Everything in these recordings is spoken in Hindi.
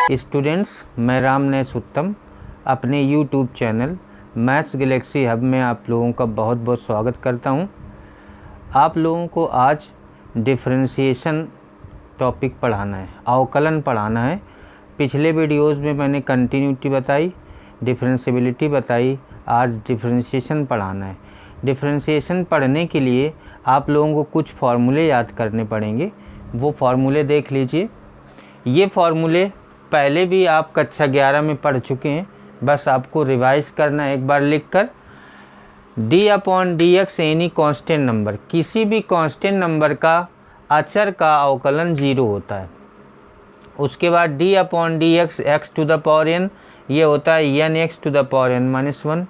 स्टूडेंट्स, मैं रामनेस उत्तम अपने YouTube channel maths Galaxy hub में आप लोगों का बहुत बहुत स्वागत करता हूं। आप लोगों को आज डिफरेंशिएशन टॉपिक पढ़ाना है, अवकलन पढ़ाना है। पिछले वीडियोस में मैंने कंटिन्यूटी बताई, डिफरेंशिएबिलिटी बताई, आज डिफरेंशिएशन पढ़ाना है। डिफरेंशिएशन पढ़ने के लिए आप लोगों को कुछ फार्मूले याद करने पड़ेंगे, वो फार्मूले देख लीजिए। ये फार्मूले पहले भी आप कक्षा 11 में पढ़ चुके हैं, बस आपको रिवाइज करना है एक बार लिखकर। d/dx एनी कांस्टेंट नंबर, किसी भी कांस्टेंट नंबर का अचर का अवकलन 0 होता है। उसके बाद d/dx x to the power n, ये होता है n(x to the power n-1)।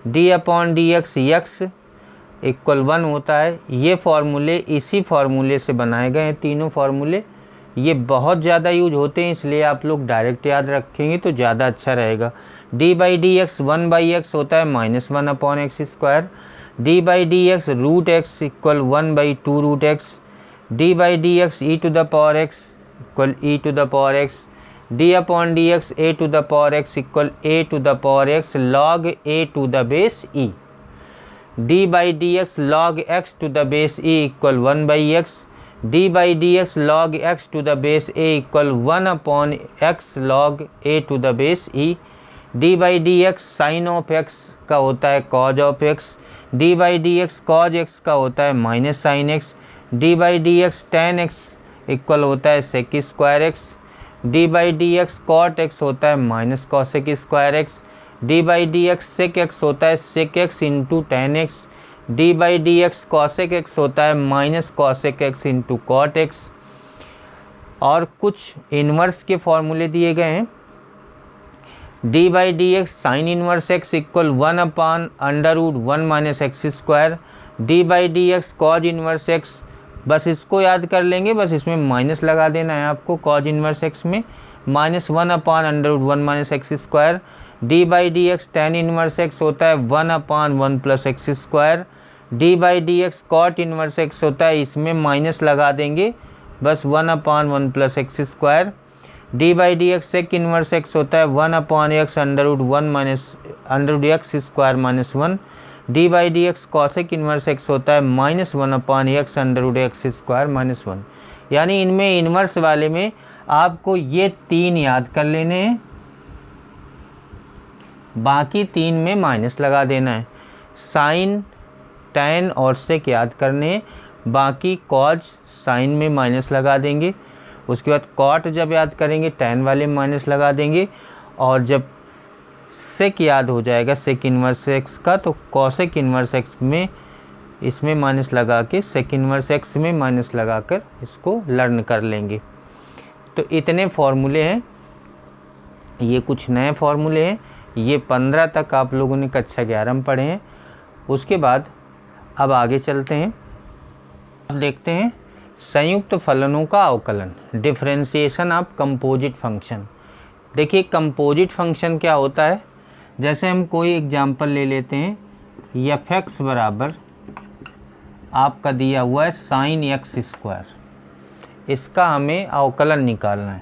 d/dx x equal 1 होता है। ये फार्मूले इसी फार्मूले से बनाए गए हैं, तीनों फार्मूले। ये बहुत ज़्यादा यूज होते हैं, इसलिए आप लोग डायरेक्ट याद रखेंगे तो ज़्यादा अच्छा रहेगा। d/dx 1/x होता है -1/x²। d/dx √x equal 1/2√x। d/dx e to the power x equal e to the power x। d/dx a to the power x equal a to the power x log a to the base e। d/dx log x to the base e equal 1/x। d/dx log x to the base a equal 1/x log a to the base e। d/dx sin of x का होता है cos of x। d/dx cos x का होता है minus sin x। d/dx tan x equal होता है sec square x। d/dx cot x होता है minus cosec square x। d/dx sec x होता है sec x into tan x। d/dx cosec x होता है minus cosec x into cot x। और कुछ इन्वर्स के फॉर्मूले दिए गए हैं। d/dx sign inverse x equal 1/√1 - x²। d/dx cos inverse x, बस इसको याद कर लेंगे, बस इसमें माइनस लगा देना है आपको। cos इन्वर्स x में -1/√1 - x²। d/dx tan inverse x होता है 1/1 + x²। d/dx cot inverse x होता है, इसमें माइनस लगा देंगे, बस 1/1 + x²। d/dx sec inverse x होता है 1/x √1 - (x²-1). d/dx cosec inverse x होता है -1/x √(x²-1). यानी इनमें इन्वर्स वाले में आपको ये 3 याद कर लेने हैं, बाकी 3 में माइनस लगा देना है। साइन, tan और sec याद करने, बाकी cos साइन में माइनस लगा देंगे। उसके बाद cot जब याद करेंगे tan वाले माइनस लगा देंगे, और जब sec याद हो जाएगा sec इन्वर्स x का, तो cosec इन्वर्स x में इसमें माइनस लगा के sec इन्वर्स x में माइनस लगा कर इसको लर्न कर लेंगे। तो इतने फार्मूले हैं, ये कुछ नए फार्मूले हैं। ये 15 तक आप लोगों ने कक्षा 11 में पढ़े हैं। उसके बाद अब आगे चलते हैं। अब देखते हैं संयुक्त फलनों का अवकलन, डिफरेंशिएशन ऑफ कंपोजिट फंक्शन। देखिए कंपोजिट फंक्शन क्या होता है। जैसे हम कोई एग्जांपल ले लेते हैं, f(x) बराबर आपका दिया हुआ है sin x²। इसका हमें अवकलन निकालना है,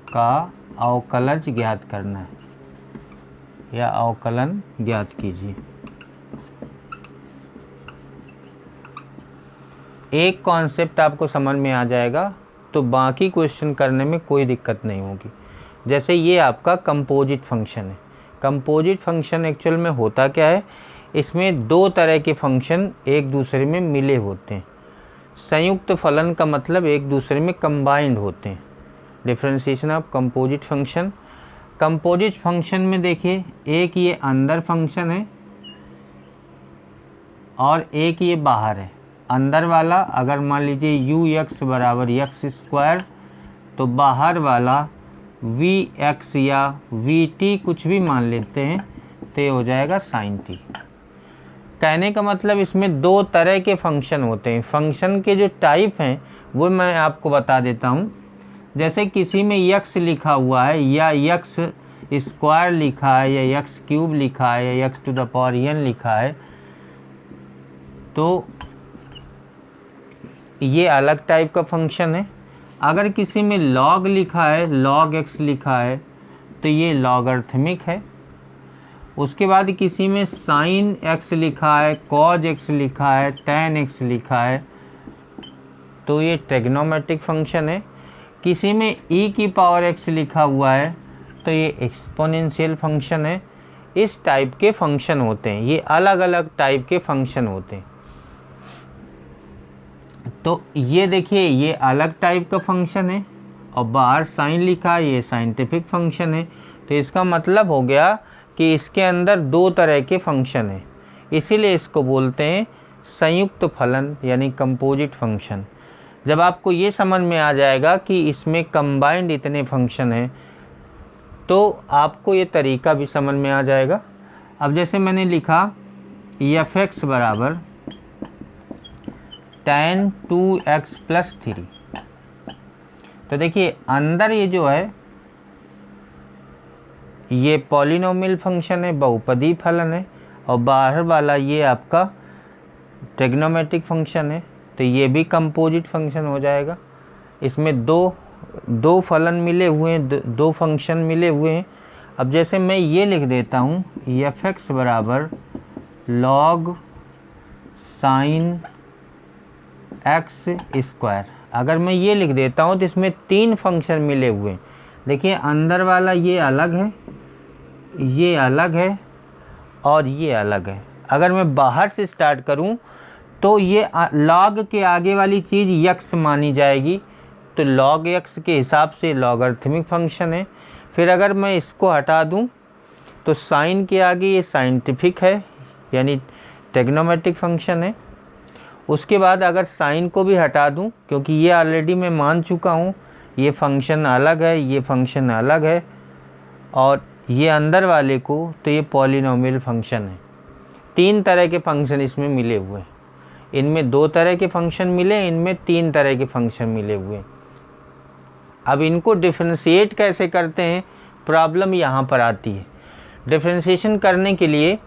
का अवकलज ज्ञात करना है, या अवकलन ज्ञात कीजिए। एक कॉन्सेप्ट आपको समझ में आ जाएगा तो बाकी क्वेश्चन करने में कोई दिक्कत नहीं होगी। जैसे ये आपका कंपोजिट फंक्शन है। कंपोजिट फंक्शन एक्चुअल में होता क्या है, इसमें 2 तरह के फंक्शन एक दूसरे में मिले होते हैं। संयुक्त फलन का मतलब एक दूसरे में कंबाइंड होते हैं। Differentiation of composite function. Composite function में देखिए, एक ये अंदर फंक्शन है और एक ये बाहर है। अंदर वाला अगर मान लीजिए ux बराबर x², तो बाहर वाला vx या vt कुछ भी मान लेते हैं, तो ये हो जाएगा sin t। कहने का मतलब इसमें 2 तरह के फंक्शन होते हैं। फंक्शन के जो टाइप हैं वो मैं आपको बता देता हूँ। जैसे किसी में x लिखा हुआ है, या x² लिखा है, या x³ लिखा है, या x to the power n लिखा है, तो ये अलग टाइप का फंक्शन है। अगर किसी में log लिखा है, log x लिखा है तो ये लॉगरिथमिक है। उसके बाद किसी में sin x लिखा है, cos x लिखा है, tan x लिखा है तो ये ट्रिग्नोमेट्रिक फंक्शन है। किसी में e की पावर x लिखा हुआ है तो ये एक्सपोनेंशियल फंक्शन है। इस टाइप के फंक्शन होते हैं, ये अलग अलग टाइप के फंक्शन होते हैं। तो ये देखिए ये अलग टाइप का फंक्शन है और बाहर साइन लिखा है, ये साइंटिफिक फंक्शन है। तो इसका मतलब हो गया कि इसके अंदर दो तरह के फंक्शन हैं, इसीलिए इसको बोलते हैं संयुक्त फलन यानी कंपोजिट फंक्शन। जब आपको ये समझ में आ जाएगा कि इसमें कंबाइंड इतने फंक्शन हैं तो आपको ये तरीका भी समझ में आ जाएगा। अब जैसे मैंने लिखा f(x) बराबर tan 2x + 3, तो देखिए अंदर ये जो है ये पॉलिनोमियल फंक्शन है, बहुपदी फलन है, और बाहर वाला ये आपका ट्रिग्नोमेट्रिक फंक्शन है, तो ये भी कंपोजिट फंक्शन हो जाएगा। इसमें दो फलन मिले हुए हैं, दो फंक्शन मिले हुए हैं। अब जैसे मैं ये लिख देता हूँ f(x) बराबर log sin x²। अगर मैं ये लिख देता हूँ तो इसमें तीन फंक्शन मिले हुए हैं। देखिए अंदर वाला ये अलग है, ये अलग है और ये अलग है। अगर मैं बाहर से स्टार्ट करूं तो ये log के आगे वाली चीज़ x मानी जाएगी, तो log x के हिसाब से लॉगरिथमिक फंक्शन है। फिर अगर मैं इसको हटा दूं तो साइन के आगे ये साइंटिफिक है यानी ट्रिग्नोमेट्रिक फंक्शन है। उसके बाद अगर साइन को भी हटा दूं, क्योंकि ये ऑलरेडी मैं मान चुका हूं ये फंक्शन अलग है, ये फंक्शन अलग है, और ये अंदर वाले को, तो ये पॉलिनोमियल फंक्शन है। तीन तरह के फंक्शन इसमें मिले हुए हैं। इनमें दो तरह के फंक्शन मिले, इनमें तीन तरह के फंक्शन मिले हुए हैं। अब इनको डिफरेंशिएट कैसे करते हैं, प्रॉब्लम यहाँ पर आती है। डिफरेंशिएशन करने के लिए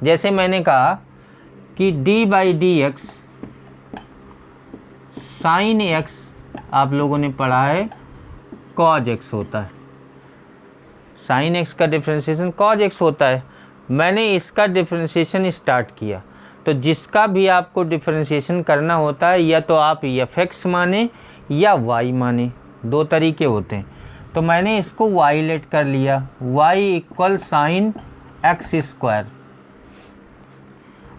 जैसे मैंने कहा कि d/dx sin x आप लोगों ने पढ़ा है cos x होता है, sin x का डिफरेंशिएशन cos x होता है। मैंने इसका डिफरेंशिएशन स्टार्ट किया, तो जिसका भी आपको डिफरेंशिएशन करना होता है या तो आप f(x) माने या y माने, दो तरीके होते हैं। तो मैंने इसको y लेट कर लिया, y = sin x²।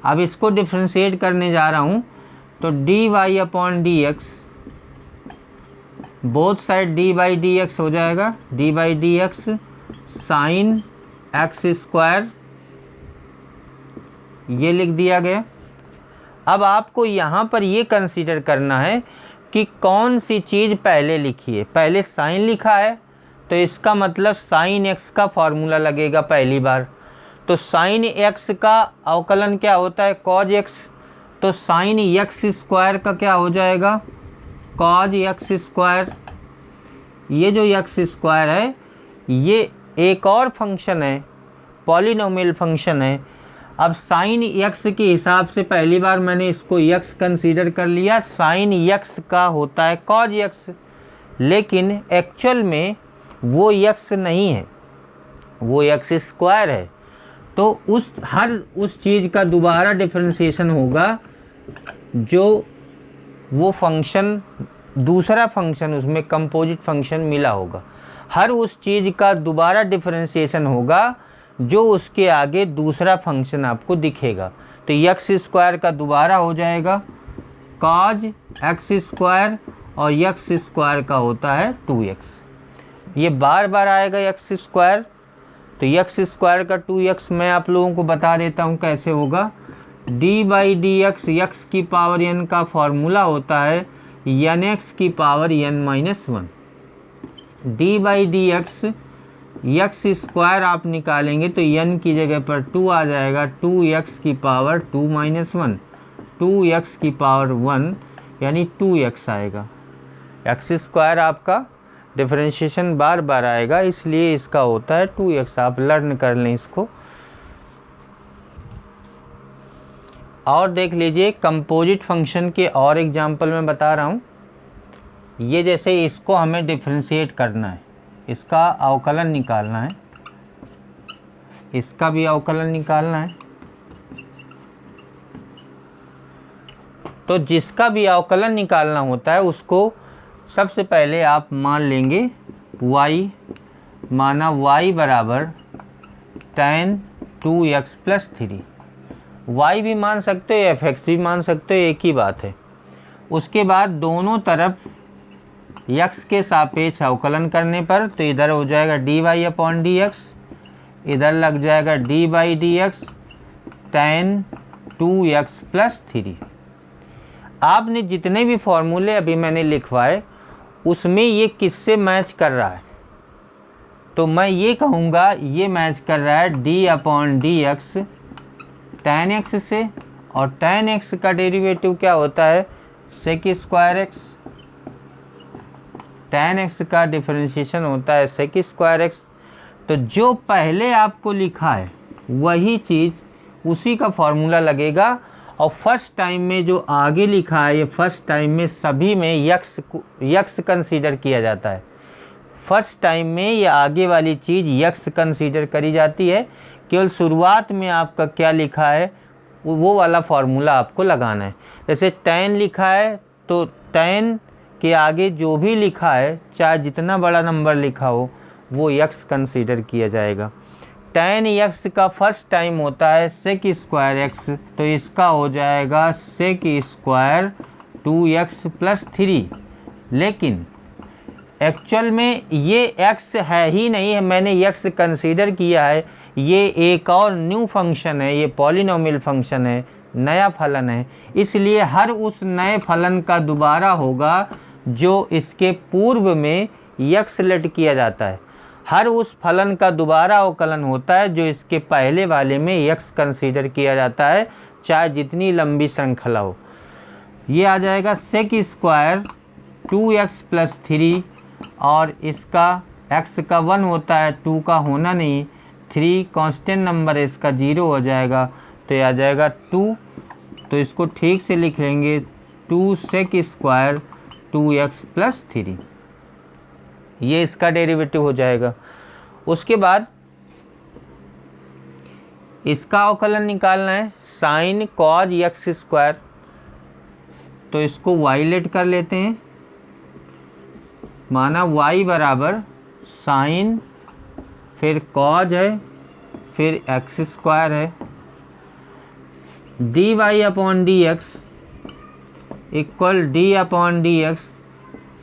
अब इसको डिफरेंशिएट करने जा रहा हूँ तो dy/dx बोथ साइड d/dx हो जाएगा, d/dx sin x², ये लिख दिया गया। अब आपको यहाँ पर ये कंसीडर करना है कि कौन सी चीज़ पहले लिखी है। पहले साइन लिखा है तो इसका मतलब साइन x का फॉर्मूला लगेगा पहली बार। तो साइन x का अवकलन क्या होता है, cos x, तो साइन x² का क्या हो जाएगा, cos x²। ये जो x² है ये एक और फंक्शन है, पॉलिनोमियल फंक्शन है। अब साइन x के हिसाब से पहली बार मैंने इसको x कंसीडर कर लिया, साइन x का होता है cos x, लेकिन एक्चुअल में वो x नहीं है, वो x² है। तो हर उस चीज़ का दोबारा डिफरेंशिएशन होगा जो वो फंक्शन, दूसरा फंक्शन उसमें कंपोजिट फंक्शन मिला होगा। हर उस चीज़ का दोबारा डिफरेंशिएशन होगा जो उसके आगे दूसरा फंक्शन आपको दिखेगा। तो x² का दोबारा हो जाएगा cos x² और x² का होता है 2x। ये बार बार आएगा x², तो x² का 2x मैं आप लोगों को बता देता हूँ कैसे होगा। d/dx x की पावर n का फॉर्मूला होता है n(x)(n-1). d/dx x² आप निकालेंगे तो n की जगह पर 2 आ जाएगा, 2x⁻2 - 1, 2x⁻1 यानी 2x आएगा। x² आपका डिफरेंशिएशन बार बार आएगा, इसलिए इसका होता है 2x। आप लर्न कर लें इसको। और देख लीजिए कंपोजिट फंक्शन के और एग्जाम्पल मैं बता रहा हूँ। ये जैसे इसको हमें डिफरेंशिएट करना है, इसका अवकलन निकालना है, इसका भी अवकलन निकालना है। तो जिसका भी अवकलन निकालना होता है उसको सबसे पहले आप मान लेंगे y, माना y बराबर tan 2x प्लस 3। y भी मान सकते हो, fx भी मान सकते हो, एक ही बात है। उसके बाद दोनों तरफ x के सापेक्ष अवकलन करने पर तो इधर हो जाएगा dy अपॉन dx, इधर लग जाएगा d by dx tan 2x plus 3। आपने जितने भी फॉर्मूले अभी मैंने लिखवाए उसमें ये किससे मैच कर रहा है, तो मैं ये कहूँगा ये मैच कर रहा है d upon d x tan x से, और tan x का डेरिवेटिव क्या होता है sec square x, tan x का डिफरेंशिएशन होता है सेक स्क्वायर x। तो जो पहले आपको लिखा है वही चीज़ उसी का फॉर्मूला लगेगा, और फर्स्ट टाइम में जो आगे लिखा है ये फर्स्ट टाइम में सभी में यक्स कंसीडर किया जाता है। फर्स्ट टाइम में ये आगे वाली चीज़ यक्स कंसीडर करी जाती है, केवल शुरुआत में आपका क्या लिखा है वो वाला फार्मूला आपको लगाना है। जैसे tan लिखा है तो tan के आगे जो भी लिखा है चाहे जितना बड़ा नंबर लिखा हो वो यक्स कंसीडर किया जाएगा। tan x का फर्स्ट टाइम होता है सेक स्क्वायर x, तो इसका हो जाएगा सेक स्क्वायर 2x प्लस 3। लेकिन एक्चुअल में ये x है ही नहीं है, मैंने x कंसीडर किया है, ये एक और न्यू फंक्शन है, ये पॉलिनोमियल फंक्शन है, नया फलन है, इसलिए हर उस नए फलन का दोबारा होगा जो इसके पूर्व में x लेट किया जाता है। हर उस फलन का दोबारा अवकलन होता है जो इसके पहले वाले में x कंसीडर किया जाता है, चाहे जितनी लंबी श्रृंखला हो। ये आ जाएगा सेक स्क्वायर 2x प्लस 3, और इसका x का 1 होता है, 2 का होना नहीं, 3 कांस्टेंट नंबर है, इसका 0 हो जाएगा, तो ये आ जाएगा 2। तो इसको ठीक से लिख लेंगे 2 सेक स्क्वायर 2x प्लस 3, ये इसका डेरिवेटिव हो जाएगा। उसके बाद इसका अवकलन निकालना है साइन कॉज एक्स स्क्वायर, तो इसको y लेट कर लेते हैं, माना y बराबर साइन फिर कॉज है फिर एक्स स्क्वायर है, d y upon d x equal d upon d x.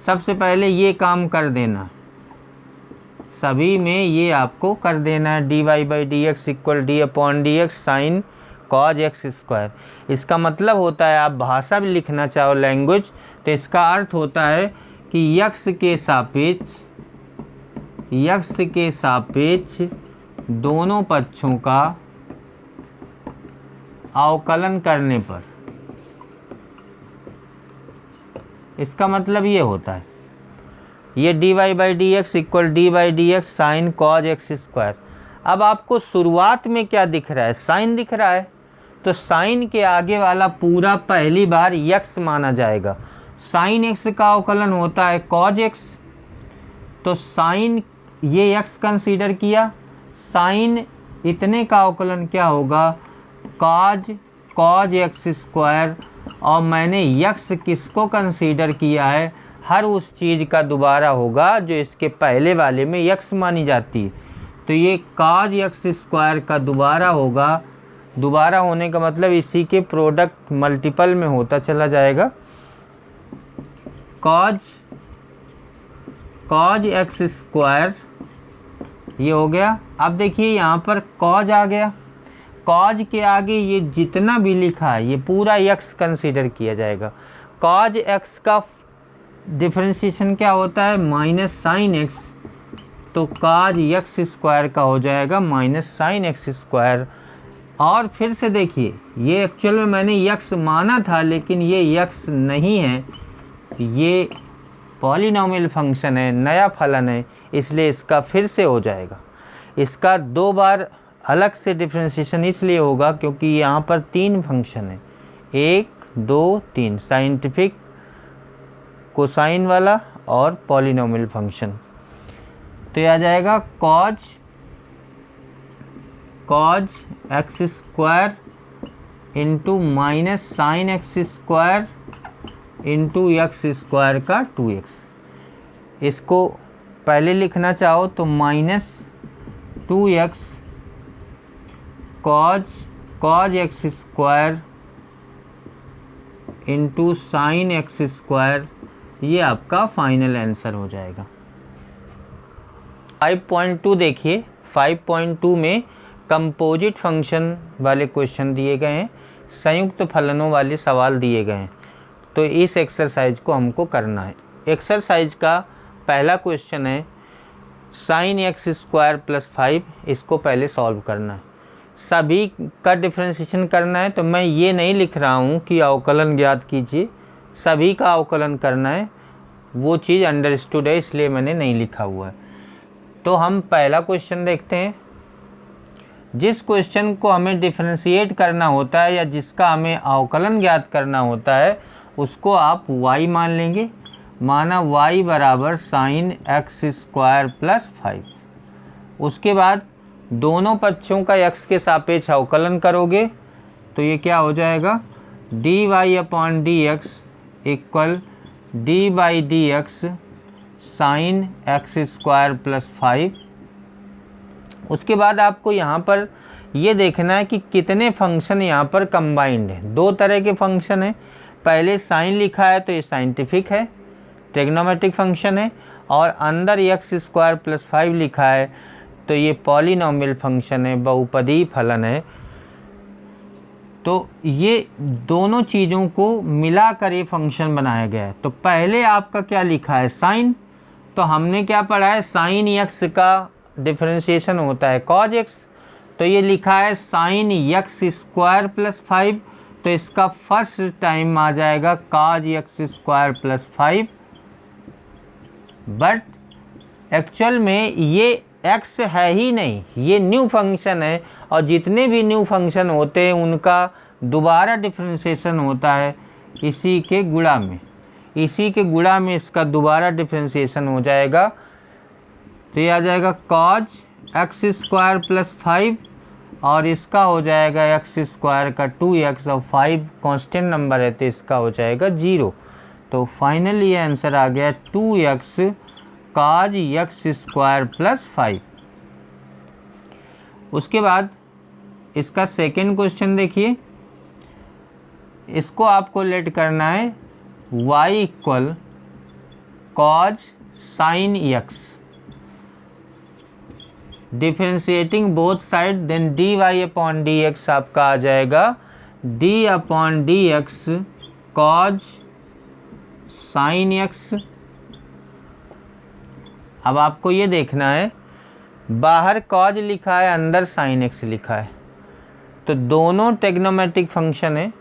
सबसे पहले ये काम कर देना, सभी में ये आपको कर देना है, d y by d x equal d upon d x sine cos x square. इसका मतलब होता है, आप भाषा भी लिखना चाहो लैंग्वेज, तो इसका अर्थ होता है कि यक्स के सापेक्ष दोनों पक्षों का अवकलन करने पर, इसका मतलब ये होता है ये d y by d x equal d by d x sine cos x square. अब आपको शुरुआत में क्या दिख रहा है, साइन दिख रहा है, तो साइन के आगे वाला पूरा पहली बार यक्स माना जाएगा। साइन एक्स का अवकलन होता है कॉज एक्स, तो साइन ये एक्स कंसीडर किया, साइन इतने का अवकलन क्या होगा कॉज एक्स स्क्वायर, और मैंने यक्स किसको कंसीडर किया है, हर उस चीज़ का दोबारा होगा जो इसके पहले वाले में यक्स मानी जाती है। तो ये कॉज एक्स स्क्वायर का दोबारा होगा, दोबारा होने का मतलब इसी के प्रोडक्ट मल्टीपल में होता चला जाएगा। कॉज एक्स स्क्वायर ये हो गया। अब देखिए यहाँ पर कॉज आ गया, कॉज के आगे ये जितना भी लिखा है ये पूरा एक्स कंसीडर किया जाएगा। कॉज एक्स का डिफरेंशिएशन क्या होता है माइनस साइन एक्स, तो कॉज एक्स स्क्वायर का हो जाएगा माइनस साइन एक्स स्क्वायर। और फिर से देखिए ये एक्चुअल में मैंने यक्स माना था लेकिन ये यक्स नहीं है, ये पॉलिनोमियल फंक्शन है, नया फलन है, इसलिए इसका फिर से हो जाएगा। इसका 2 बार अलग से डिफरेंशिएशन इसलिए होगा क्योंकि यहाँ पर 3 फंक्शन है, 1 2 3 साइंटिफिक कोसाइन वाला और पॉलिनोमियल फंक्शन। तो ये आ जाएगा cause x square into minus sine x square into x square का 2x। इसको पहले लिखना चाहो तो minus 2x cause x square into sine x square, ये आपका फाइनल आंसर हो जाएगा। 5.2 देखिए, 5.2 में कंपोजिट फंक्शन वाले क्वेश्चन दिए गए हैं, संयुक्त फलनों वाले सवाल दिए गए हैं। तो इस एक्सरसाइज को हमको करना है। एक्सरसाइज का पहला क्वेश्चन है साइन एक्स स्क्वायर प्लस 5, इसको पहले सॉल्व करना है। सभी का डिफरेंशिएशन करना है, तो मैं ये नहीं लिख रहा हूँ कि अवकलन ज्ञात कीजिए, सभी का अवकलन करना है, वो चीज़ अंडरस्टूड है, इसलिए मैंने नहीं लिखा हुआ है। तो हम पहला क्वेश्चन देखते हैं। जिस क्वेश्चन को हमें डिफरेंशिएट करना होता है या जिसका हमें अवकलन ज्ञात करना होता है उसको आप y मान लेंगे। माना y बराबर साइन एक्स स्क्वायर प्लस 5। उसके बाद दोनों पक्षों का x के सापेक्ष अवकलन करोगे तो ये क्या हो जाएगा, dy upon d x equal d by d x sine x square plus 5। उसके बाद आपको यहाँ पर ये देखना है कि कितने फंक्शन यहाँ पर कंबाइंड हैं। दो तरह के फंक्शन हैं, पहले साइन लिखा है तो ये साइंटिफिक है, ट्रिग्नोमेट्रिक फंक्शन है, और अंदर एक्स स्क्वायर प्लस 5 लिखा है तो ये पॉलिनोमियल फंक्शन है, बहुपदी फलन है। तो ये दोनों चीज़ों को मिलाकर ये फंक्शन बनाया गया है। तो पहले आपका क्या लिखा है, साइन, तो हमने क्या पढ़ा है, साइन एक्स का डिफरेंशिएशन होता है कॉज एक्स, तो ये लिखा है साइन एक्स स्क्वायर प्लस 5, तो इसका फर्स्ट टाइम आ जाएगा cause x square plus 5। But actual में ये एक्स है ही नहीं, ये न्यू फंक्शन है, और जितने भी न्यू फंक्शन होते हैं उनका दोबारा डिफरेंशिएशन होता है इसी के गुणा में, इसी के गुणा में इसका दोबारा डिफरेंशिएशन हो जाएगा। तो ये आ जाएगा कॉज एक्स स्क्वायर प्लस 5 और इसका हो जाएगा एक्स स्क्वायर का 2x और 5 कांस्टेंट नंबर है तो इसका हो जाएगा 0। तो फाइनली ये आंसर आ गया 2x cause x square plus 5। उसके बाद इसका सेकेंड क्वेश्चन देखिए, इसको आपको लेट करना है y equal cos sine x, differentiating both side, then d y upon d x आपका आ जाएगा d upon d x cos sine x. अब आपको ये देखना है, बाहर कॉज लिखा है, अंदर साइन एक्स लिखा है, तो दोनों ट्रिग्नोमेट्रिक फंक्शन है,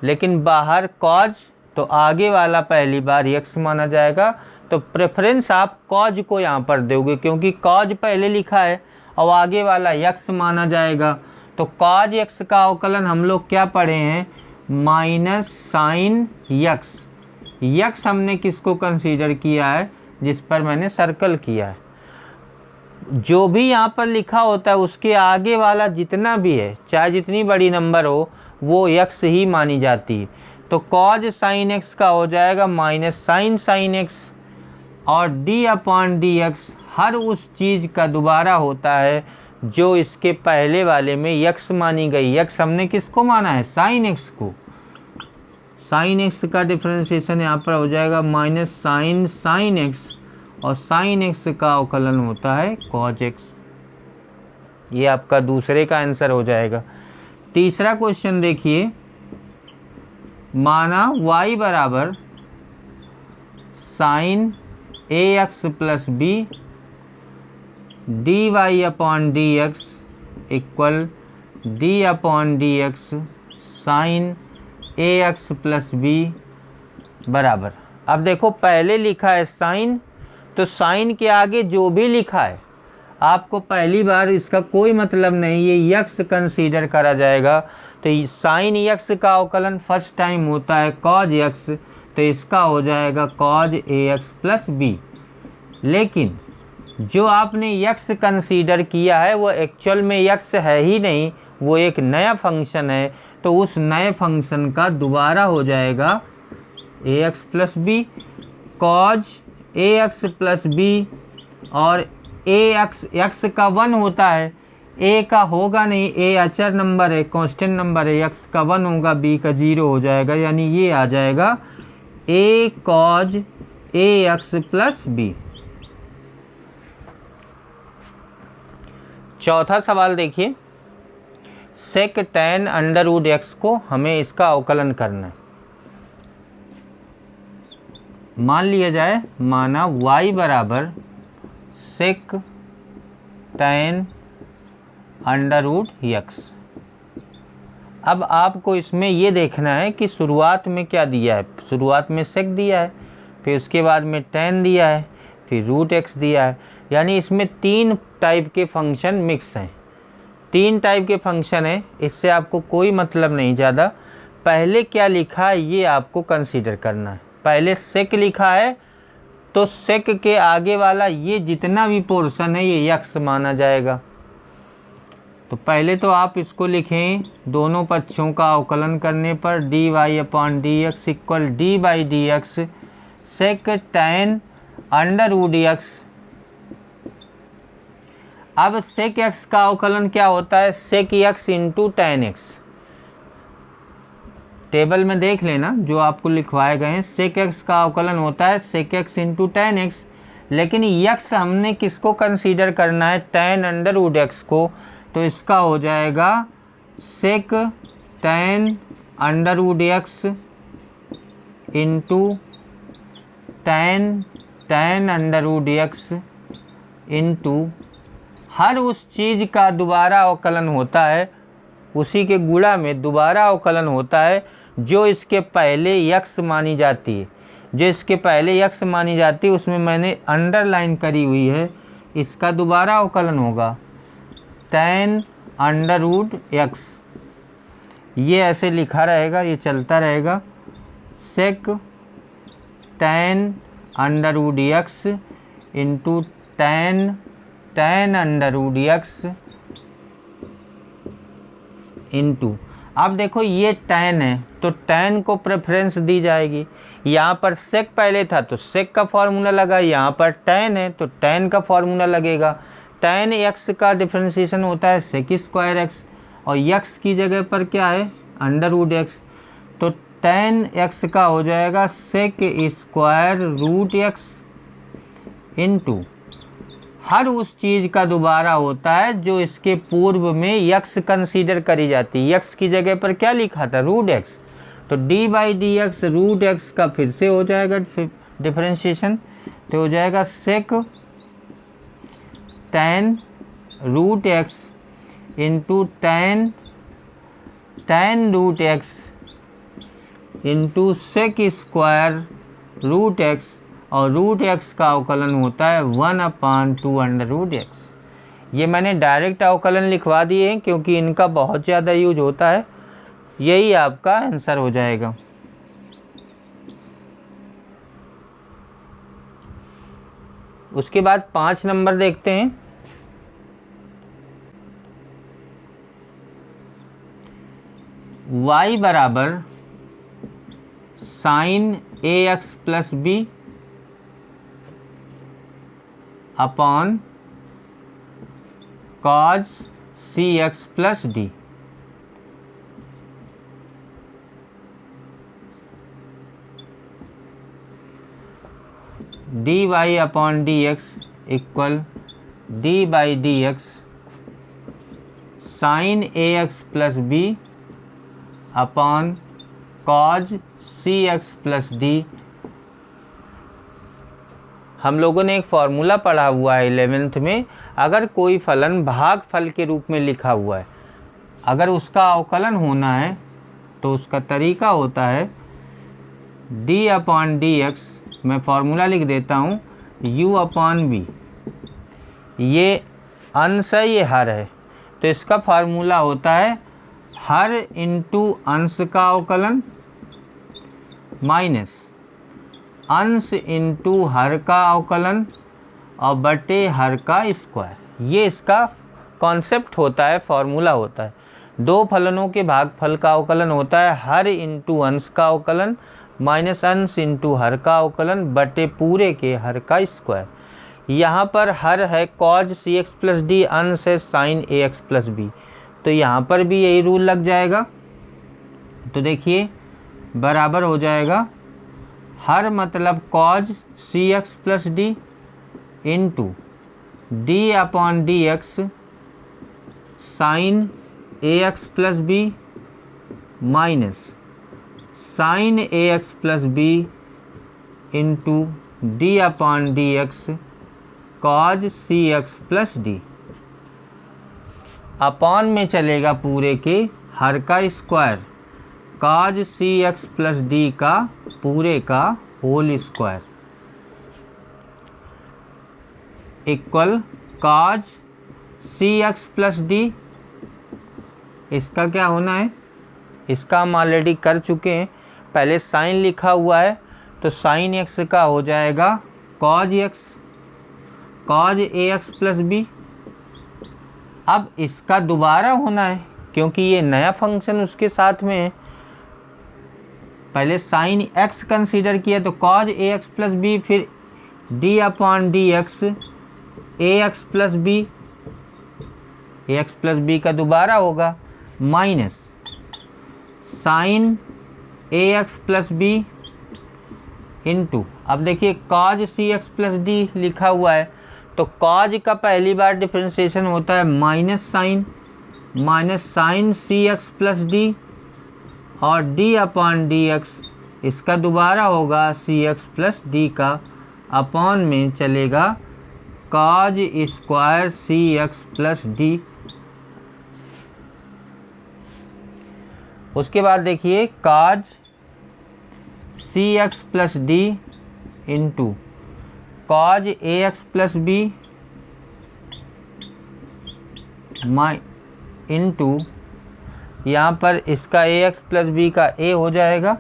लेकिन बाहर कॉज तो आगे वाला पहली बार एक्स माना जाएगा, तो प्रेफरेंस आप कॉज को यहाँ पर दोगे क्योंकि कॉज पहले लिखा है और आगे वाला एक्स माना जाएगा। तो कॉज एक्स का अवकलन हम लोग क्या पढ़े हैं, माइनस साइन एक्स। एक्स हमने किसको कंसीडर किया है, जिस पर मैंने सर्कल किया है। जो भी यहाँ पर लिखा होता है उसके आगे वाला जितना भी है, चाहे जितनी बड़ी नंबर हो, वो एक्स ही मानी जाती है। तो कॉज साइन एक्स का हो जाएगा माइनस साइन साइन एक्स, और डी अपॉन डी एक्स हर उस चीज़ का दोबारा होता है जो इसके पहले वाले में एक्स मानी गई। एक्स हमने किसको माना है, साइन एक्स को। साइन एक्स का डिफरेंशिएशन यहाँ पर हो जाएगा माइनस साइन साइन एक्स, और साइन एक्स का अवकलन होता है कॉज एक्स। ये आपका दूसरे का आंसर हो जाएगा। तीसरा क्वेश्चन देखिए, माना y बराबर sine a x plus b d y upon d x equal d upon d x sine a x plus b बराबर। अब देखो पहले लिखा है साइन, तो साइन के आगे जो भी लिखा है आपको पहली बार इसका कोई मतलब नहीं, ये यक्स कंसीडर करा जाएगा। तो साइन यक्स का अवकलन फर्स्ट टाइम होता है कॉज यक्स, तो तो इसका हो जाएगा cause a x plus B. लेकिन जो आपने यक्स कंसीडर किया है वो एक्चुअल में यक्स है ही नहीं, वो एक नया फंक्शन है। तो उस नए फंक्शन का दोबारा हो जाएगा ए x plus B, cause a x plus B. और ए एक्स का 1 होता है, ए का होगा नहीं, ए अचर नंबर है, कांस्टेंट नंबर है, एक्स का 1 होगा, बी का 0 हो जाएगा, यानी ये आ जाएगा ए cause a x plus B. चौथा सवाल देखिए, सेक tan अंडर रूट एक्स को हमें इसका अवकलन करना है। मान लिया जाए, माना y बराबर सेक tan अंडर रूट एक्स। अब आपको इसमें ये देखना है कि शुरुआत में क्या दिया है। शुरुआत में सेक दिया है, फिर उसके बाद में tan दिया है, फिर रूट एक्स दिया है, यानी इसमें 3 टाइप के फंक्शन मिक्स हैं। 3 टाइप के फंक्शन हैं, इससे आपको कोई मतलब नहीं ज़्यादा। पहले क्या लिखा है ये आपको कंसीडर करना है। पहले सेक लिखा है तो सेक के आगे वाला ये जितना भी पोर्शन है ये यक्स माना जाएगा। तो पहले तो आप इसको लिखें, दोनों पक्षों का अवकलन करने पर dy upon d x equal d by d x sec tan under root x. अब सेक एक्स का अवकलन क्या होता है, sec x into tan x. Table में देख लेना जो आपको लिखवाए गए हैं, सेक एक्स का अवकलन होता है sec x into tan x. लेकिन यक्स हमने किसको कंसीडर करना है, tan अंडर रूट एक्स को, तो इसका हो जाएगा sec tan under root x into tan under root x into हर उस चीज़ का दोबारा अवकलन होता है, उसी के गुणा में दोबारा अवकलन होता है जो इसके पहले यक्स मानी जाती है। जो इसके पहले यक्स मानी जाती है उसमें मैंने अंडरलाइन करी हुई है, इसका दोबारा अवकलन होगा tan अंडर रूट एक्स। ये ऐसे लिखा रहेगा, ये चलता रहेगा, sec tan under root x into tan under root x into, अब देखो ये tan है तो tan को प्रेफरेंस दी जाएगी। यहाँ पर सेक पहले था तो सेक का फॉर्मूला लगा, यहाँ पर tan है तो tan का फॉर्मूला लगेगा। tan x का डिफरेंशिएशन होता है सेक स्क्वायर एक्स, और x की जगह पर क्या है अंडर रूट एक्स, तो tan x का हो जाएगा sec square root x into हर उस चीज़ का दोबारा होता है जो इसके पूर्व में यक्स कंसीडर करी जाती है। यक्स की जगह पर क्या लिखा था रूट एक्स, तो d by d x root x का फिर से हो जाएगा डिफरेंशिएशन, तो हो जाएगा sec tan root x into tan root x into sec square root x, और रूट एक्स का अवकलन होता है 1/2 अंडर रूट एक्स। ये मैंने डायरेक्ट अवकलन लिखवा दिए हैं क्योंकि इनका बहुत ज़्यादा यूज होता है। यही आपका आंसर हो जाएगा। उसके बाद 5 नंबर देखते हैं। y बराबर sine a x plus b upon cos c x plus d. D y upon d x equal d by d x sine a x plus b upon cos c x plus d. हम लोगों ने एक फॉर्मूला पढ़ा हुआ है 11th में, अगर कोई फलन भागफल के रूप में लिखा हुआ है, अगर उसका अवकलन होना है तो उसका तरीका होता है d अपॉन डी एक्स, मैं फॉर्मूला लिख देता हूँ u अपॉन बी। ये अंश है, ये हर है, तो इसका फार्मूला होता है हर इंटू अंश का अवकलन माइनस अंश इंटू हर का अवकलन और बटे हर का स्क्वायर। ये इसका कॉन्सेप्ट होता है, फॉर्मूला होता है। दो फलनों के भागफल का अवकलन होता है हर इंटू अंश का अवकलन माइनस अंश इंटू हर का अवकलन बटे पूरे के हर का स्क्वायर। यहाँ पर हर है cause c x plus D, अंश है sign a x plus B, तो यहाँ पर भी यही रूल लग जाएगा। तो देखिए बराबर हो जाएगा हर मतलब cos c x plus d into d upon d x sine a x plus b minus sine a x plus b into d upon d x cos c x plus d. Upon में चलेगा पूरे के हर का square, cos c x plus d का पूरे का whole square equal cos c x plus d. इसका क्या होना है, इसका हम ऑलरेडी कर चुके हैं, पहले साइन लिखा हुआ है तो साइन एक्स का हो जाएगा cos x, cause a x plus B. अब इसका दोबारा होना है क्योंकि ये नया फंक्शन उसके साथ में है। पहले साइन एक्स कंसीडर किया तो cause a x plus B, फिर डी अपॉन डी एक्स ए एक्स प्लस बी, ए एक्स प्लस बी का दोबारा होगा minus sine a x plus b into, अब देखिए cos c x plus D लिखा हुआ है तो कॉज का पहली बार डिफरेंशिएशन होता है minus sine c x plus d और डी अपॉन डी एक्स, इसका दोबारा होगा सी एक्स प्लस डी का, अपॉन में चलेगा cos square c x plus d. उसके बाद देखिए cos c x plus d into cos a x plus b into, यहाँ पर इसका ए एक्स प्लस बी का ए हो जाएगा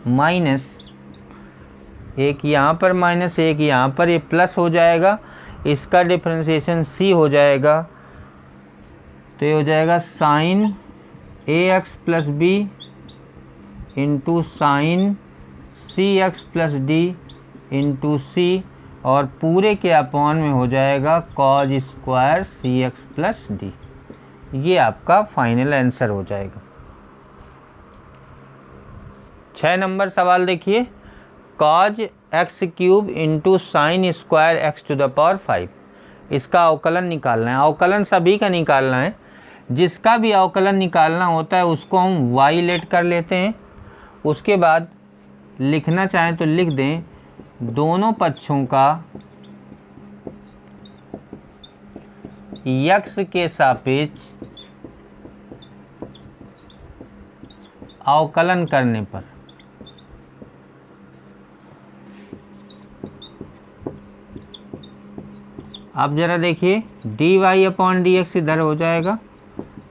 माइनस, एक यहाँ पर माइनस एक यहाँ पर, ये प्लस हो जाएगा, इसका डिफरेंशिएशन सी हो जाएगा तो ये हो जाएगा sine a x plus b into sine c x plus d into c और पूरे के अपॉन में हो जाएगा cos square c x plus d. ये आपका फाइनल आंसर हो जाएगा। 6 नंबर सवाल देखिए, cos x cube into sine square x to the power 5, इसका अवकलन निकालना है। अवकलन सभी का निकालना है, जिसका भी अवकलन निकालना होता है उसको हम वाई लेट कर लेते हैं। उसके बाद लिखना चाहें तो लिख दें दोनों पक्षों का यक्स के सापेक्ष अवकलन करने पर अब ज़रा देखिए d y upon d x इधर हो जाएगा,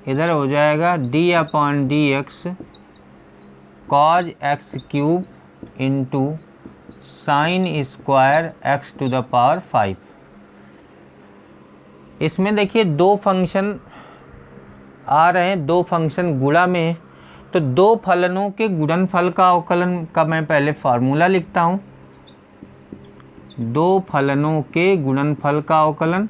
इधर हो जाएगा d upon d x cos x cube into sine square x to the power 5। इसमें देखिए दो फंक्शन आ रहे हैं, दो फंक्शन गुणा में है, तो दो फलनों के गुणनफल का अवकलन का मैं पहले फार्मूला लिखता हूँ। दो फलनों के गुणनफल का अवकलन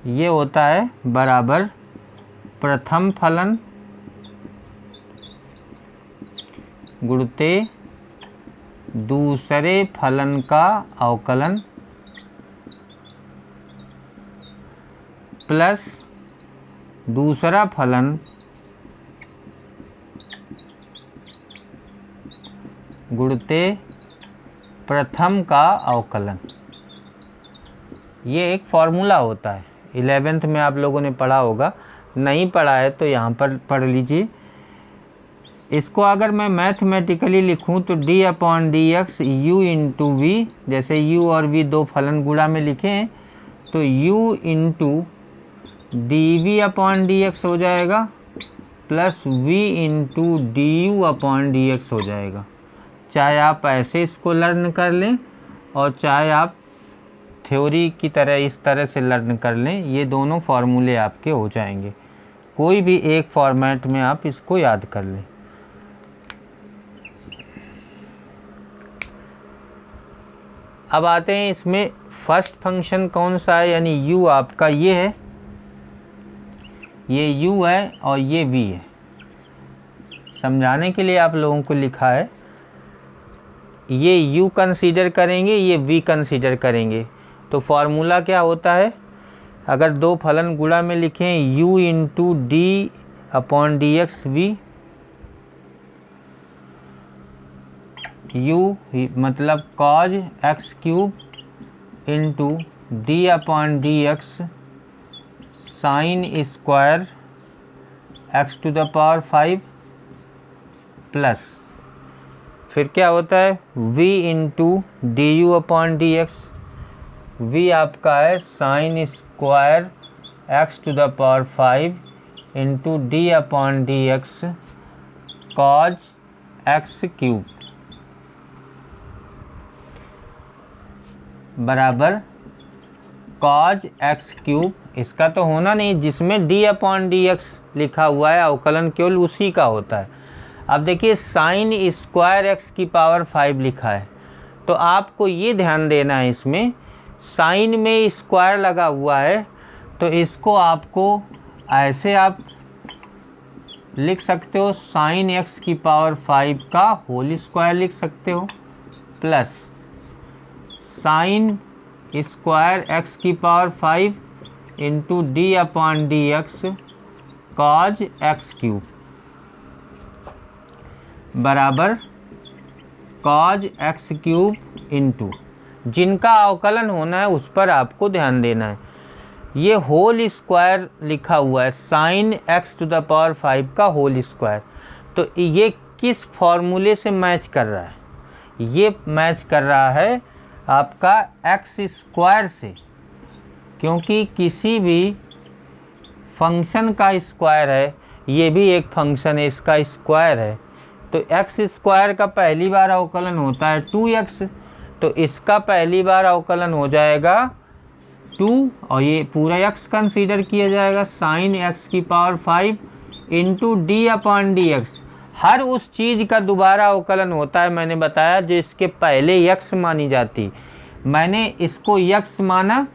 ये होता है बराबर प्रथम फलन गुणते दूसरे फलन का अवकलन प्लस दूसरा फलन गुणते प्रथम का अवकलन। ये एक फॉर्मूला होता है, 11th में आप लोगों ने पढ़ा होगा, नहीं पढ़ा है तो यहाँ पर पढ़ लीजिए। इसको अगर मैं मैथमेटिकली लिखूँ तो d upon d x u into v, जैसे u और v दो फलन गुणा में लिखे हैं तो u into d v upon d x हो जाएगा plus v into d u upon d x हो जाएगा। चाहे आप ऐसे इसको लर्न कर लें और चाहे आप थ्योरी की तरह इस तरह से लर्न कर लें, ये दोनों फार्मूले आपके हो जाएंगे। कोई भी एक फॉर्मेट में आप इसको याद कर लें। अब आते हैं इसमें फर्स्ट फंक्शन कौन सा है, यानी u आपका ये है, ये u है और ये v है। समझाने के लिए आप लोगों को लिखा है, ये u कंसीडर करेंगे, ये v कंसीडर करेंगे। तो फार्मूला क्या होता है, अगर दो फलन गुणा में लिखें u into d upon d x v, u मतलब cos x cube into d upon d x sine square x to the power 5 plus फिर क्या होता है v into d u upon d x. v आपका है sine square x to the power 5 into d upon d x cos x cube बराबर कॉज एक्स क्यूब। इसका तो होना नहीं, जिसमें डी अपॉन डी एक्स लिखा हुआ है अवकलन केवल उसी का होता है। अब देखिए साइन स्क्वायर एक्स की पावर 5 लिखा है, तो आपको ये ध्यान देना है, इसमें साइन में स्क्वायर लगा हुआ है, तो इसको आपको ऐसे आप लिख सकते हो, साइन एक्स की पावर 5 का होल स्क्वायर लिख सकते हो प्लस साइन स्क्वायर एक्स की power 5 into d upon d x cos x cube बराबर कॉज एक्स क्यूब इंटू, जिनका अवकलन होना है उस पर आपको ध्यान देना है। ये होल स्क्वायर लिखा हुआ है, sine x to the power 5 का होल स्क्वायर, तो ये किस फॉर्मूले से मैच कर रहा है, ये मैच कर रहा है आपका एक्स स्क्वायर से, क्योंकि किसी भी फंक्शन का स्क्वायर है, ये भी एक फंक्शन है, इसका स्क्वायर है, तो एक्स स्क्वायर का पहली बार अवकलन होता है 2x, तो इसका पहली बार अवकलन हो जाएगा 2 और ये पूरा x कंसीडर किया जाएगा, साइन एक्स की power 5 into d upon d x. हर उस चीज़ का दोबारा अवकलन होता है, मैंने बताया, जो इसके पहले x मानी जाती। मैंने इसको x माना,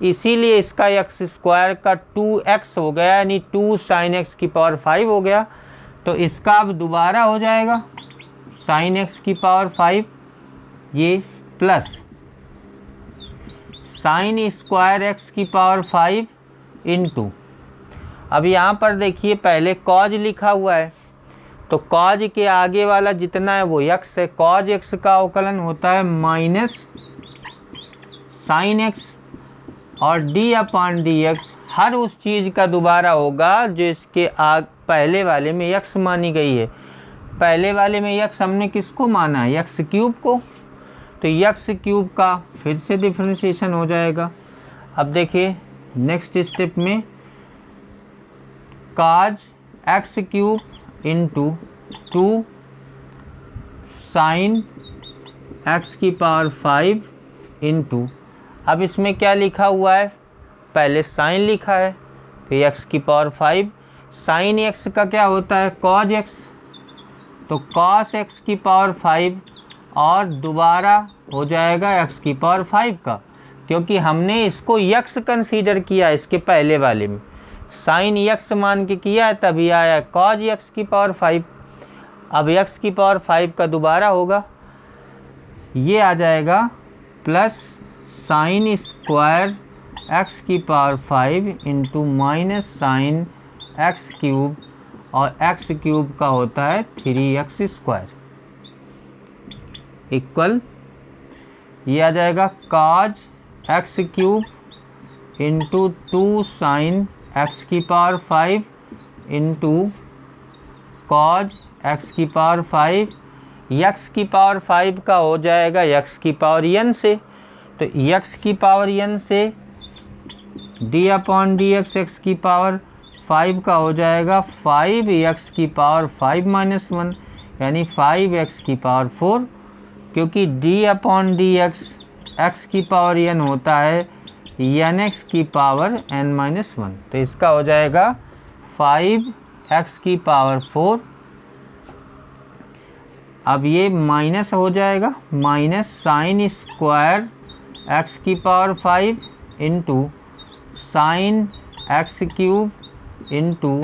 इसीलिए इसका एक्स स्क्वायर का 2x हो गया, यानी 2 साइन एक्स की पावर 5 हो गया। तो इसका अब दोबारा हो जाएगा साइन एक्स की पावर 5 ये प्लस साइन स्क्वायर एक्स की पावर 5 इंटू, अब यहाँ पर देखिए पहले कॉज लिखा हुआ है, तो कॉज के आगे वाला जितना है वो x है, कॉज एक्स का अवकलन होता है माइनस साइन एक्स और डी अपॉन डी एक्स, हर उस चीज़ का दोबारा होगा जो इसके पहले वाले में x मानी गई है। पहले वाले में x हमने किसको माना है, एक्स क्यूब को, तो एक्स क्यूब का फिर से डिफरेंशिएशन हो जाएगा। अब देखिए नेक्स्ट स्टेप में काज x cube into 2 sign x की पावर 5 इंटू, अब इसमें क्या लिखा हुआ है, पहले साइन लिखा है फिर एक्स की पावर 5, साइन एक्स का क्या होता है कॉज एक्स, तो कॉस एक्स की पावर 5 और दोबारा हो जाएगा एक्स की पावर 5 का, क्योंकि हमने इसको यक्स कंसीडर किया इसके पहले वाले में, साइन यक्स मान के किया है तभी आया कॉज एक्स की पावर 5। अब एक्स की पावर 5 का दोबारा होगा, ये आ जाएगा प्लस साइन स्क्वायर एक्स की power 5 into minus sine x cube, और एक्स क्यूब का होता है 3x स्क्वायर इक्वल, ये आ जाएगा काज x cube into 2 sign x की पावर 5 इंटू कॉज एक्स की पावर 5, एक्स की पावर 5 का हो जाएगा एक्स की पावर n से, तो x की पावर n से D upon d x x की पावर 5 का हो जाएगा 5 की पावर 5 माइनस 1 यानी 5 की पावर 4, क्योंकि डी अपॉन डी एक्स की पावर n होता है x की पावर n माइनस 1। तो इसका हो जाएगा 5 की पावर 4। अब ये माइनस हो जाएगा, माइनस साइन स्क्वायर x की power 5 into sine x cube into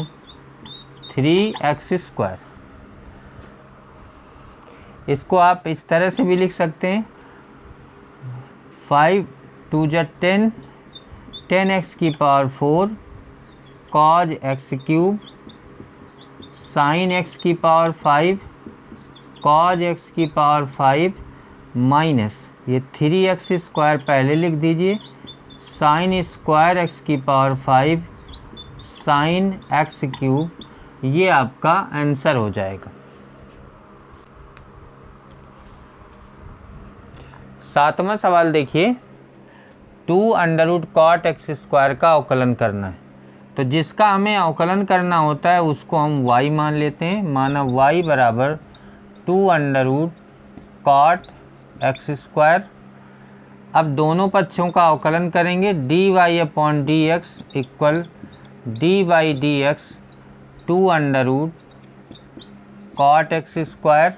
3x square. इसको आप इस तरह से भी लिख सकते हैं, 5 2 जा 10, 10x की power 4 cos x cube sine x की पावर 5 कॉज x की पावर 5 माइनस ये 3x स्क्वायर पहले लिख दीजिए, साइन स्क्वायर x की पावर 5 साइन x क्यूब। ये आपका आंसर हो जाएगा। 7वां सवाल देखिए, 2 under root cot x square का अवकलन करना है। तो जिसका हमें अवकलन करना होता है उसको हम y मान लेते हैं। माना y बराबर 2 under root cot x square. अब दोनों पक्षों का अवकलन करेंगे, d y upon d x equal d y d x 2 under root cot x square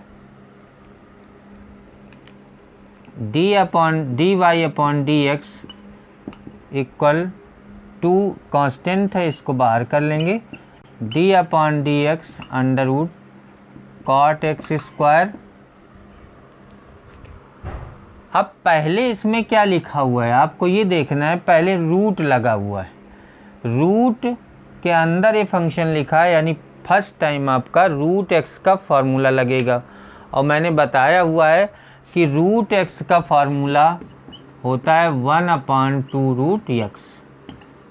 d y upon d x equal 2 constant है, इसको बाहर कर लेंगे, d upon d x under root cot x square. अब पहले इसमें क्या लिखा हुआ है आपको ये देखना है, पहले रूट लगा हुआ है, रूट के अंदर ये फंक्शन लिखा है, यानी फर्स्ट टाइम आपका रूट एक्स का फार्मूला लगेगा। और मैंने बताया हुआ है कि रूट एक्स का फार्मूला होता है 1/2 root x,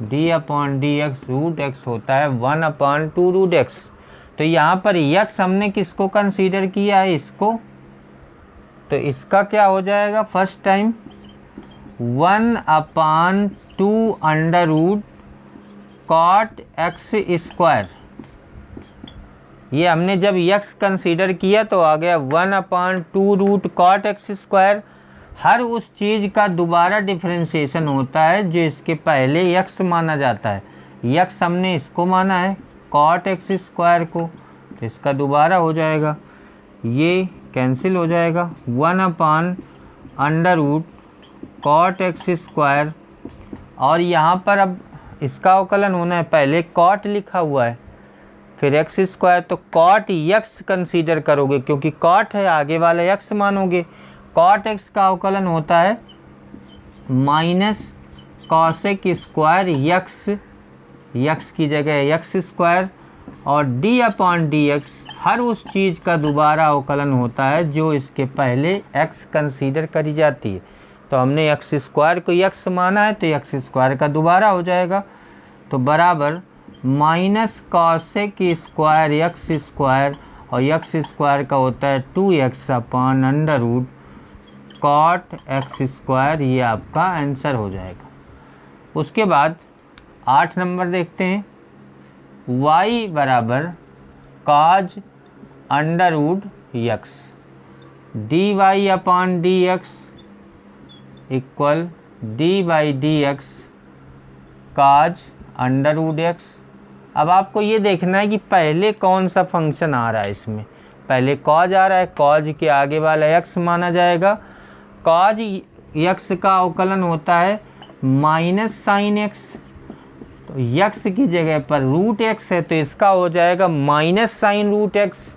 d upon d x root x होता है 1/2 रूट एक्स। तो यहाँ पर एक्स हमने किसको कंसीडर किया है, इसको, तो इसका क्या हो जाएगा first time 1/2 under root cot x square. ये हमने जब x कंसीडर किया तो आ गया 1/2 रूट कॉट एक्स स्क्वायर। हर उस चीज़ का दोबारा डिफरेंशिएशन होता है जो इसके पहले x माना जाता है। x हमने इसको माना है कॉट एक्स स्क्वायर को, तो इसका दोबारा हो जाएगा, ये कैंसिल हो जाएगा 1/अंडर रूट कॉट एक्स स्क्वायर। और यहाँ पर अब इसका अवकलन होना है, पहले कॉट लिखा हुआ है फिर एक्स स्क्वायर, तो कॉट एक्स कंसीडर करोगे क्योंकि कॉट है, आगे वाला एक्स मानोगे। कॉट एक्स का अवकलन होता है माइनस कॉसेक स्क्वायर एक्स की जगह एक्स स्क्वायर, और डी अपॉन डी एक्स हर उस चीज़ का दोबारा अवकलन होता है जो इसके पहले एक्स कंसीडर करी जाती है। तो हमने एक्स स्क्वायर को एक्स माना है तो एक्स स्क्वायर का दोबारा हो जाएगा, तो बराबर minus cosec square x square, और एक्स स्क्वायर का होता है 2x upon under root cot x square. ये आपका आंसर हो जाएगा। उसके बाद 8 नंबर देखते हैं, y बराबर cos under root x d y upon d x equal d by d x cos under root x. अब आपको ये देखना है कि पहले कौन सा फंक्शन आ रहा है, इसमें पहले कॉज आ रहा है, कॉज के आगे वाला एक्स माना जाएगा। कॉज एक्स का अवकलन होता है माइनस साइन एक्स, तो एक्स की जगह पर रूट एक्स है तो इसका हो जाएगा माइनस साइन रूट एक्स।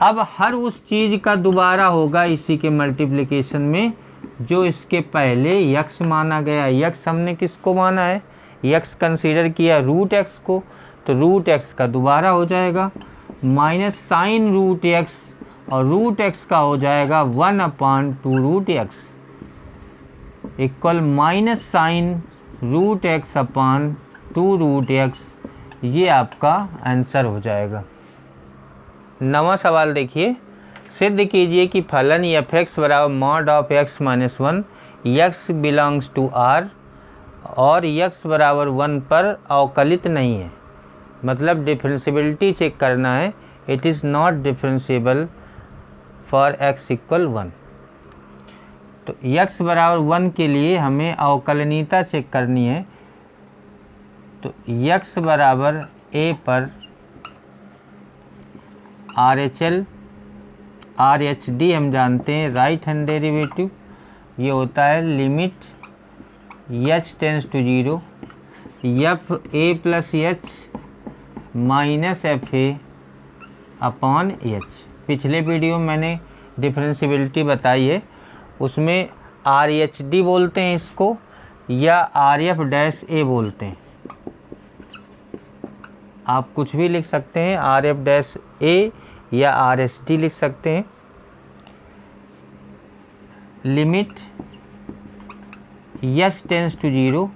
अब हर उस चीज़ का दोबारा होगा इसी के मल्टीप्लिकेशन में जो इसके पहले एक्स माना गया। एक्स हमने किसको माना है, एक्स कंसीडर किया रूट एक्स को, तो रूट एक्स का दोबारा हो जाएगा माइनस साइन रूट एक्स, और रूट एक्स का हो जाएगा 1/2 root x equal minus sine root x upon 2 root x. ये आपका आंसर हो जाएगा। 9वां सवाल देखिए, सिद्ध कीजिए कि फलन f(x) बराबर mod of x - 1 x belongs to R और x बराबर 1 पर अवकलित नहीं है, मतलब डिफरेंशियबिलिटी चेक करना है। It is not differentiable for x equal 1। तो x बराबर 1 के लिए हमें अवकलनीयता चेक करनी है। तो x बराबर a पर RHL RHD हम जानते हैं राइट हैंड डेरिवेटिव, ये होता है limit h tends to 0 f a plus h minus f a upon h. पिछले वीडियो में मैंने डिफरेंशियबिलिटी बताई है, उसमें RHD बोलते हैं इसको या RF डैश ए बोलते हैं। आप कुछ भी लिख सकते हैं, RF डैश ए या RHD लिख सकते हैं। Limit h tends to 0,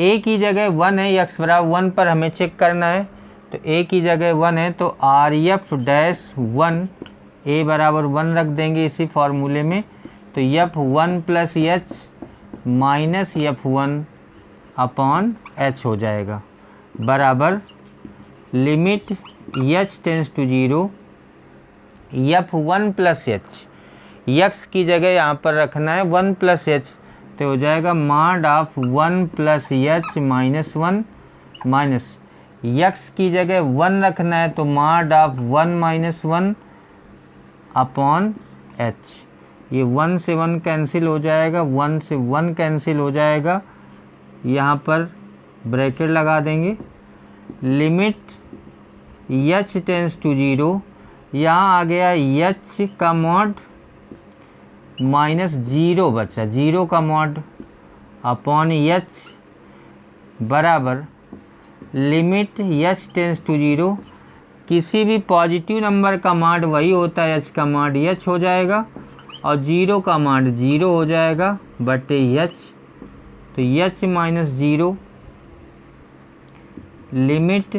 a की जगह 1 है, x बराबर 1 पर हमें चेक करना है। तो a की जगह 1 है तो RF डैश 1 a बराबर 1 रख देंगे इसी फॉर्मूले में। तो f1 plus h minus f1 upon h हो जाएगा बराबर limit h tends to 0 f1 plus h, x की जगह यहाँ पर रखना है 1 प्लस h, तो हो जाएगा mod of 1 plus h minus 1 minus x की जगह 1 रखना है तो mod of 1 minus 1 upon h। ये 1 से 1 कैंसिल हो जाएगा, 1 से 1 कैंसिल हो जाएगा, यहाँ पर ब्रैकेट लगा देंगे। लिमिट h टेंस टू 0, यहाँ आ गया h का मॉड माइनस 0 बचा, 0 का मॉड अपॉन h बराबर लिमिट h टेंस टू 0। किसी भी पॉजिटिव नंबर का मॉड वही होता है, h का मॉड h हो जाएगा और 0 का मॉड 0 हो जाएगा बटे h। तो h minus 0 limit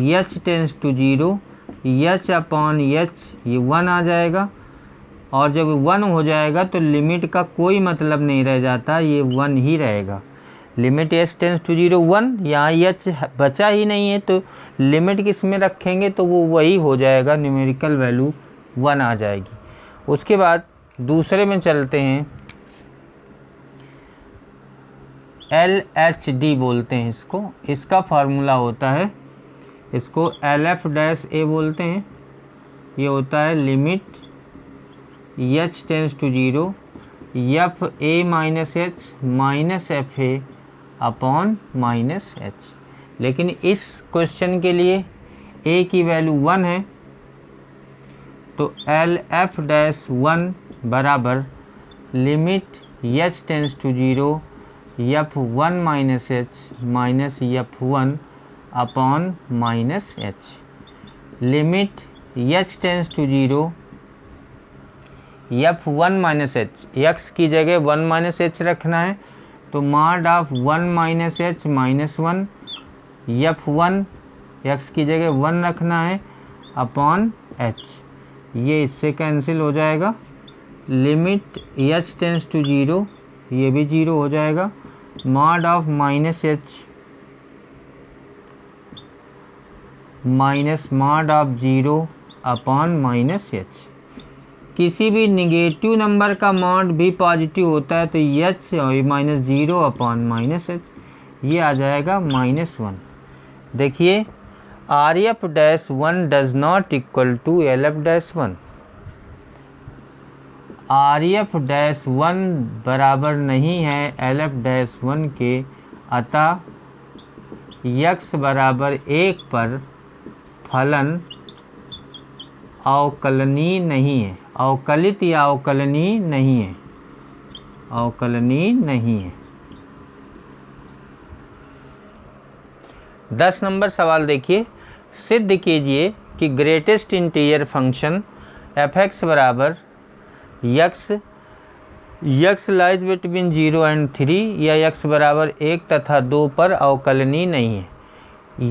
h tends to 0 h upon h, ये 1 आ जाएगा और जब 1 हो जाएगा तो लिमिट का कोई मतलब नहीं रह जाता, ये 1 ही रहेगा। लिमिट h टेंस टू 0 1, यहाँ h बचा ही नहीं है तो लिमिट किस में रखेंगे तो वो वही हो जाएगा, न्यूमेरिकल वैल्यू 1 आ जाएगी। उसके बाद दूसरे में चलते हैं, LHD बोलते हैं इसको, इसका फार्मूला होता है, इसको LF डैश ए बोलते हैं। ये होता है limit h tends to 0 f a minus h minus f a upon minus h. लेकिन इस क्वेश्चन के लिए a की वैल्यू 1 है तो LF डैश 1 बराबर limit h tends to 0 f1 minus h minus f1 upon minus h. Limit h tends to 0 f1 minus h, x की जगह 1 माइनस एच रखना है तो mod of 1 minus h minus 1, f1 x की जगह 1 रखना है अपॉन h, ये इससे कैंसिल हो जाएगा। लिमिट h टेंस टू 0, ये भी 0 हो जाएगा, mod of minus h minus mod of 0 upon minus H. किसी भी निगेटिव नंबर का मॉड भी पॉजिटिव होता है तो h और माइनस 0 अपॉन माइनस एच, ये आ जाएगा माइनस 1। देखिए RF dash 1 does not equal to LF dash 1, RF dash 1 बराबर नहीं है LF डैश 1 के, अतः x बराबर 1 पर फलन अवकलनीय नहीं है, अवकलित या अवकलनीय नहीं है, अवकलनीय नहीं है। 10 नंबर सवाल देखिए, सिद्ध कीजिए कि ग्रेटेस्ट इंटीजर फंक्शन f(x) बराबर x लाइज बिटवीन 0 एंड 3 या x बराबर 1 तथा 2 पर अवकलनीय नहीं है।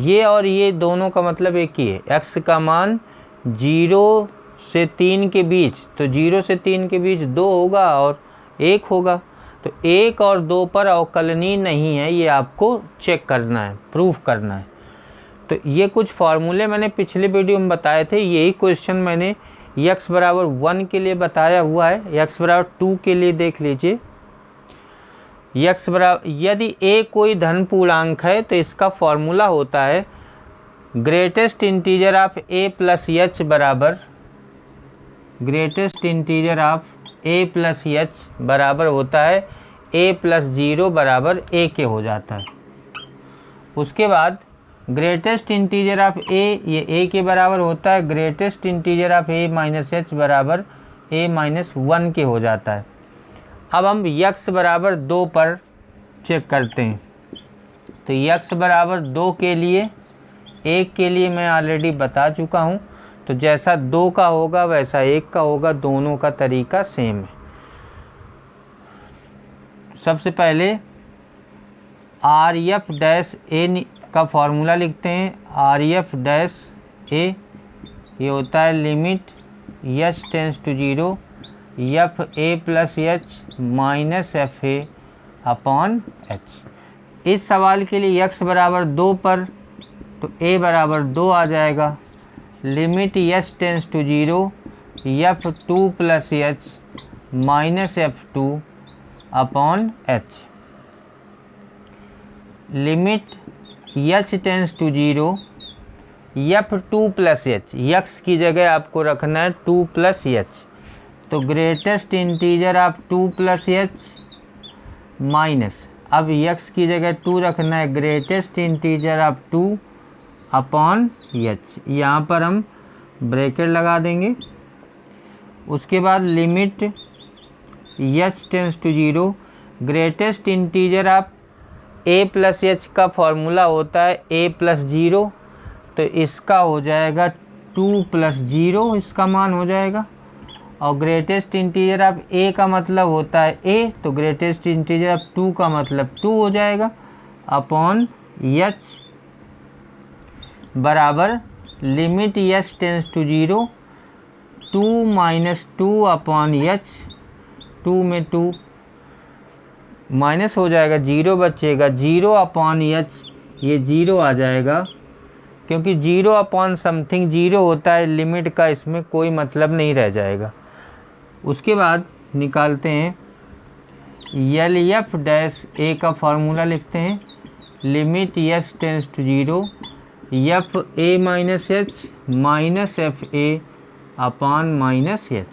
ये और ये दोनों का मतलब एक ही है, x का मान 0 से 3 के बीच, तो 0 से 3 के बीच 2 होगा और 1 होगा, तो 1 और 2 पर अवकलनीय नहीं है, ये आपको चेक करना है, प्रूफ करना है। तो ये कुछ फार्मूले मैंने पिछले वीडियो में बताए थे, यही क्वेश्चन मैंने x बराबर 1 के लिए बताया हुआ है, x बराबर 2 के लिए देख लीजिए। x बराबर, यदि a कोई धन पूर्णांक है तो इसका फॉर्मूला होता है greatest integer of a plus h बराबर, greatest integer of a plus h बराबर होता है a प्लस 0 बराबर a के हो जाता है। उसके बाद ग्रेटेस्ट इंटीजर ऑफ a, ये a के बराबर होता है greatest integer of a minus h बराबर a माइनस 1 के हो जाता है। अब हम x बराबर 2 पर चेक करते हैं। तो x बराबर 2 के लिए, 1 के लिए मैं ऑलरेडी बता चुका हूँ, तो जैसा 2 का होगा वैसा 1 का होगा, दोनों का तरीका सेम है। सबसे पहले आर एफ डैश ए का फॉर्मूला लिखते हैं। आर एफ डैश ए ये होता है limit h tends to 0 f a plus h minus f a upon h. इस सवाल के लिए x बराबर 2 पर तो a बराबर 2 आ जाएगा। Limit h tends to 0 f 2 plus h minus f 2 upon h. Limit h tends to 0 f 2 plus h, x की जगह आपको रखना है 2 प्लस एच, तो greatest integer of 2 plus h minus, अब यक्स की जगह 2 रखना है greatest integer of 2 upon h. यहाँ पर हम ब्रैकेट लगा देंगे। उसके बाद limit h tends to 0 greatest integer of a plus H का फॉर्मूला होता है a प्लस 0, तो इसका हो जाएगा 2 प्लस 0, इसका मान हो जाएगा। और ग्रेटेस्ट इंटीजर ऑफ a का मतलब होता है a, तो ग्रेटेस्ट इंटीजर ऑफ 2 का मतलब 2 हो जाएगा अपॉन h बराबर limit h tends to 0 2 minus 2 upon h, 2 में 2 माइनस हो जाएगा, 0 बचेगा, 0 अपॉन एच, ये 0 आ जाएगा क्योंकि 0 अपॉन समथिंग 0 होता है लिमिट का, इसमें कोई मतलब नहीं रह जाएगा। उसके बाद निकालते हैं एल एफ डैश ए का फॉर्मूला लिखते हैं। Limit h tends to 0 f a minus h minus f a upon minus h,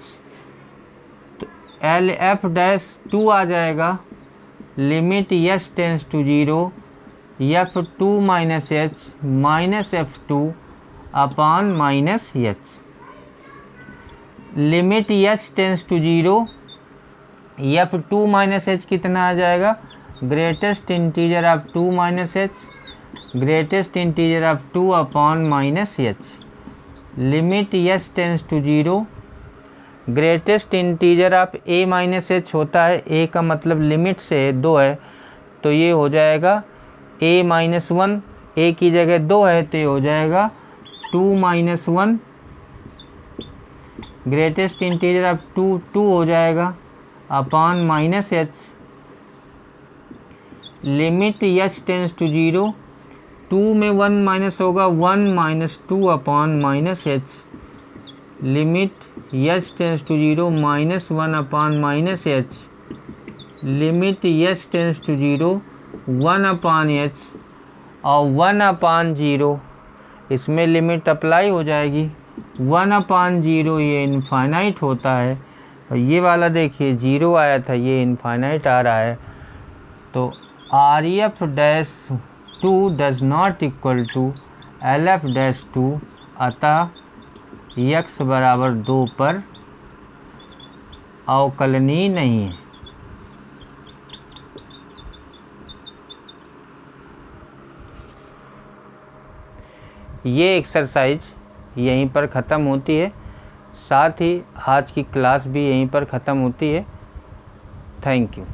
तो एल एफ डैश 2 आ जाएगा। Limit h tends to 0 f 2 minus h minus f 2 upon minus h. Limit h tends to 0 f 2 minus h कितना आ जाएगा, greatest integer of 2 minus h, greatest integer of 2 upon minus h. Limit h tends to 0 greatest integer of a minus H होता है, a का मतलब लिमिट से 2 है, तो ये हो जाएगा a माइनस 1, a की जगह 2 है तो ये हो जाएगा 2 माइनस 1। ग्रेटेस्ट इंटीजर ऑफ 2 हो जाएगा upon minus h. Limit h tends to 0 2 में 1 माइनस होगा, 1 minus 2 upon minus h. Limit h tends to 0 minus 1 upon minus h. Limit h tends to 0 1 upon h और 1 अपॉन 0, इसमें लिमिट अप्लाई हो जाएगी। 1 अपॉन 0 ये इनफाइनाइट होता है, और ये वाला देखिए 0 आया था, ये इनफाइनाइट आ रहा है। तो R F dash 2 does not equal to L F dash 2, अतः x बराबर 2 पर अवकलनीय नहीं है। ये एक्सरसाइज यहीं पर ख़त्म होती है, साथ ही आज की क्लास भी यहीं पर ख़त्म होती है। Thank you.